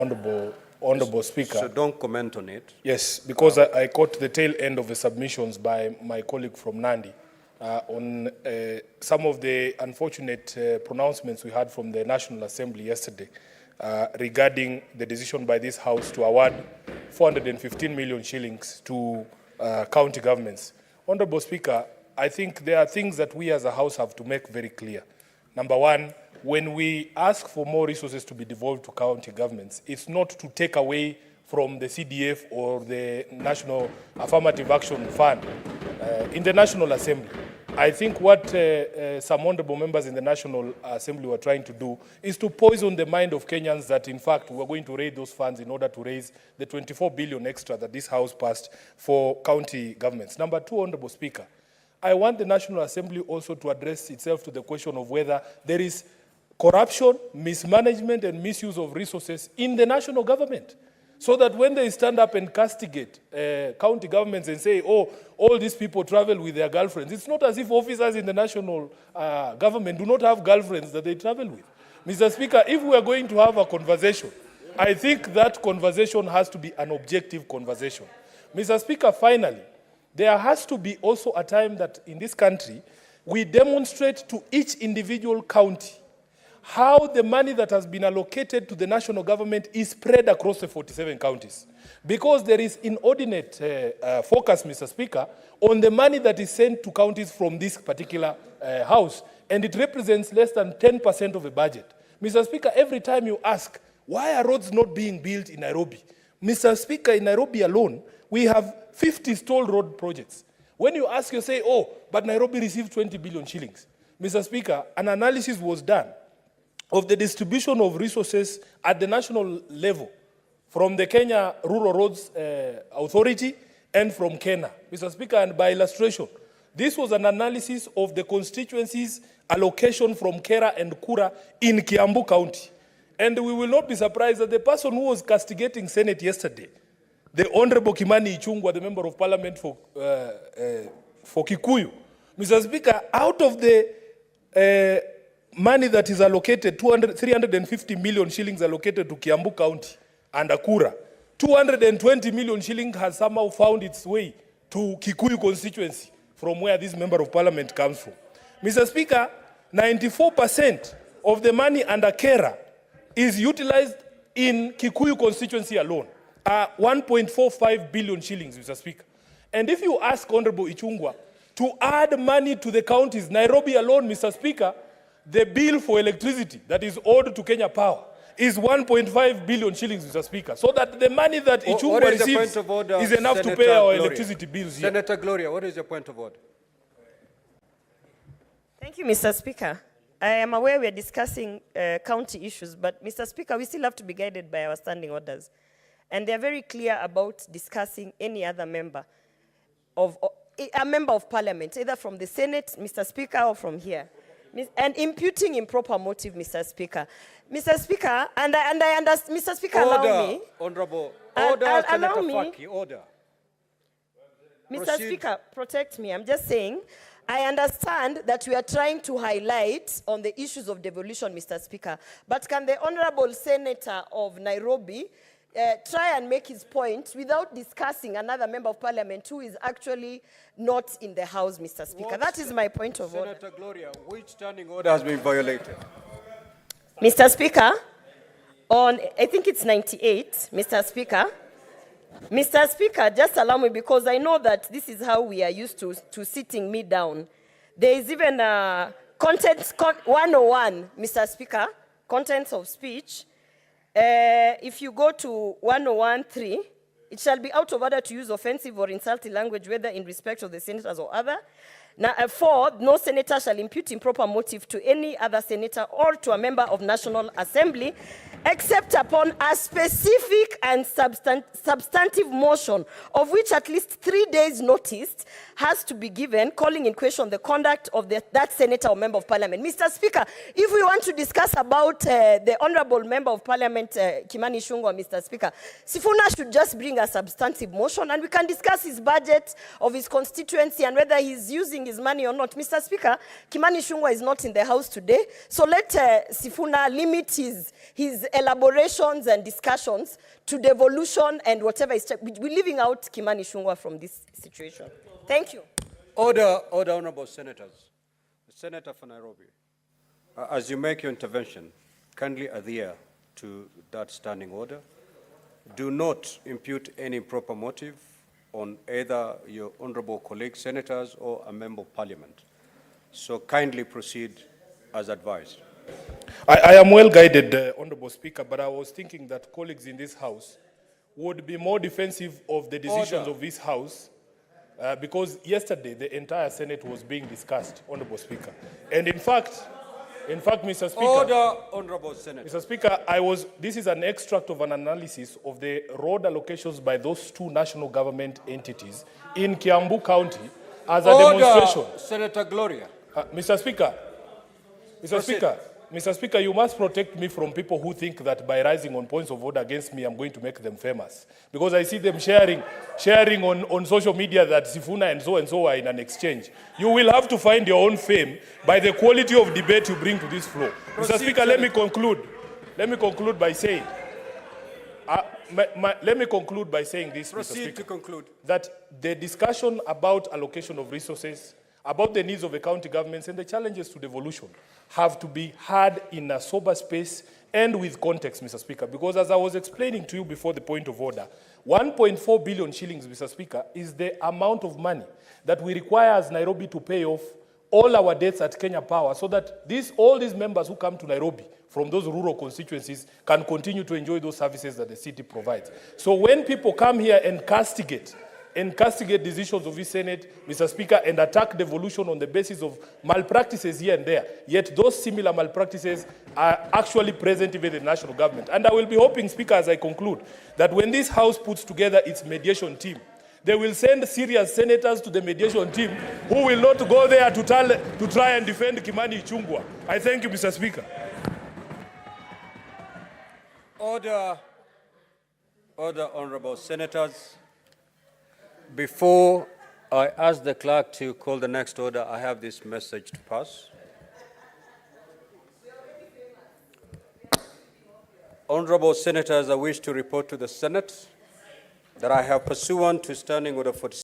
Honorable Speaker. So don't comment on it. Yes, because I caught the tail end of the submissions by my colleague from Nandi on some of the unfortunate pronouncements we had from the National Assembly yesterday regarding the decision by this House to award 415 million shillings to county governments. Honorable Speaker, I think there are things that we as a House have to make very clear. Number one, when we ask for more resources to be devolved to county governments, it's not to take away from the CDF or the National Affirmative Action Fund in the National Assembly. I think what some honorable members in the National Assembly were trying to do is to poison the mind of Kenyans that, in fact, we're going to raise those funds in order to raise the 24 billion extra that this House passed for county governments. Number two, Honorable Speaker, I want the National Assembly also to address itself to the question of whether there is corruption, mismanagement, and misuse of resources in the national government. So that when they stand up and castigate county governments and say, oh, all these people travel with their girlfriends, it's not as if officers in the national government do not have girlfriends that they travel with. Mr. Speaker, if we are going to have a conversation, I think that conversation has to be an objective conversation. Mr. Speaker, finally, there has to be also a time that in this country, we demonstrate to each individual county how the money that has been allocated to the national government is spread across the 47 counties. Because there is inordinate focus, Mr. Speaker, on the money that is sent to counties from this particular House, and it represents less than 10% of the budget. Mr. Speaker, every time you ask, why are roads not being built in Nairobi? Mr. Speaker, in Nairobi alone, we have 50 stalled road projects. When you ask, you say, oh, but Nairobi received 20 billion shillings. Mr. Speaker, an analysis was done of the distribution of resources at the national level from the Kenya Rural Roads Authority and from Kenya. Mr. Speaker, and by illustration, this was an analysis of the constituencies' allocation from Kera and Kura in Kiambu County. And we will not be surprised that the person who was castigating Senate yesterday, the Honorable Kimani Ichungwaah, the Member of Parliament for Kikuyu, Mr. Speaker, out of the money that is allocated, 350 million shillings allocated to Kiambu County and Akura, 220 million shillings has somehow found its way to Kikuyu constituency from where this Member of Parliament comes from. Mr. Speaker, 94% of the money under Kera is utilized in Kikuyu constituency alone, 1.45 billion shillings, Mr. Speaker. And if you ask Honorable Ichungwaah to add money to the counties, Nairobi alone, Mr. Speaker, the bill for electricity that is owed to Kenya Power is 1.5 billion shillings, Mr. Speaker. So that the money that Ichungwaah receives is enough Senator to pay our Gloria. Electricity bills here. Senator Gloria, what is your point of order? Thank you, Mr. Speaker. I am aware we are discussing county issues, but Mr. Speaker, we still have to be guided by our standing orders. And they are very clear about discussing any other member of, a member of parliament, either from the Senate, Mr. Speaker, or from here. And imputing improper motive, Mr. Speaker. Mr. Speaker, and I understand, Mr. Speaker, order, allow me. Honorable, order, allow Senator me. Faki, order. Mr. Proceed. Speaker, protect me. I'm just saying, I understand that we are trying to highlight on the issues of devolution, Mr. Speaker. But can the Honorable Senator of Nairobi try and make his point without discussing another member of parliament who is actually not in the House, Mr. Speaker? That is my point of order. Senator Gloria, which standing order has been violated? Mr. Speaker, on, I think it's 98, Mr. Speaker. Mr. Speaker, just allow me, because I know that this is how we are used to sitting me down. There is even content 101, Mr. Speaker, contents of speech. If you go to 101.3, it shall be out of order to use offensive or insulting language, whether in respect of the senators or other. Now, 4, no senator shall impute improper motive to any other senator or to a member of National Assembly, except upon a specific and substantive motion, of which at least 3 days' notice has to be given, calling in question the conduct of that senator or member of parliament. Mr. Speaker, if we want to discuss about the Honorable Member of Parliament, Kimani Ichungwaah, Mr. Speaker, Sifuna should just bring a substantive motion and we can discuss his budget of his constituency and whether he's using eating his money or not. Mr. Speaker, Kimani Ichungwaah is not in the house today, so let Sifuna limit his elaborations and discussions to devolution and whatever is. We're leaving out Kimani Ichungwaah from this situation. Thank you. Order, honorable senators. The Senator for Nairobi, as you make your intervention, kindly adhere to that standing order. Do not impute any improper motive on either your honorable colleague senators or a member of parliament. So kindly proceed as advised. I am well guided, Honorable Speaker, but I was thinking that colleagues in this House would be more defensive of the decisions of this House because yesterday the entire Senate was being discussed, Honorable Speaker. And in fact, Mr. Speaker. Order, honorable senator. Mr. Speaker, this is an extract of an analysis of the road allocations by those two national government entities in Kiambu County as a demonstration. Senator Gloria. Mr. Speaker, you must protect me from people who think that by rising on points of order against me, I'm going to make them famous. Because I see them sharing on social media that Sifuna and so are in an exchange. You will have to find your own fame by the quality of debate you bring to this floor. Mr. Speaker, let me conclude. Let me conclude by saying, this, Mr. Speaker, to conclude. That the discussion about allocation of resources, about the needs of the county governments and the challenges to devolution have to be had in a sober space and with context, Mr. Speaker, because as I was explaining to you before the point of order, 1.4 billion shillings, Mr. Speaker, is the amount of money that we require as Nairobi to pay off all our debts at Kenya Power so that all these members who come to Nairobi from those rural constituencies can continue to enjoy those services that the city provides. So when people come here and castigate decisions of the Senate, Mr. Speaker, and attack devolution on the basis of malpractices here and there, yet those similar malpractices are actually present even in the national government. And I will be hoping, Speaker, as I conclude, that when this House puts together its mediation team, they will send serious senators to the mediation team who will not go there to try and defend Kimani Ichungwaah. I thank you, Mr. Speaker. Order, honorable senators. Before I ask the clerk to call the next order, I have this message to pass. Honorable senators, I wish to report to the Senate that I have, pursuant to Standing Order 46,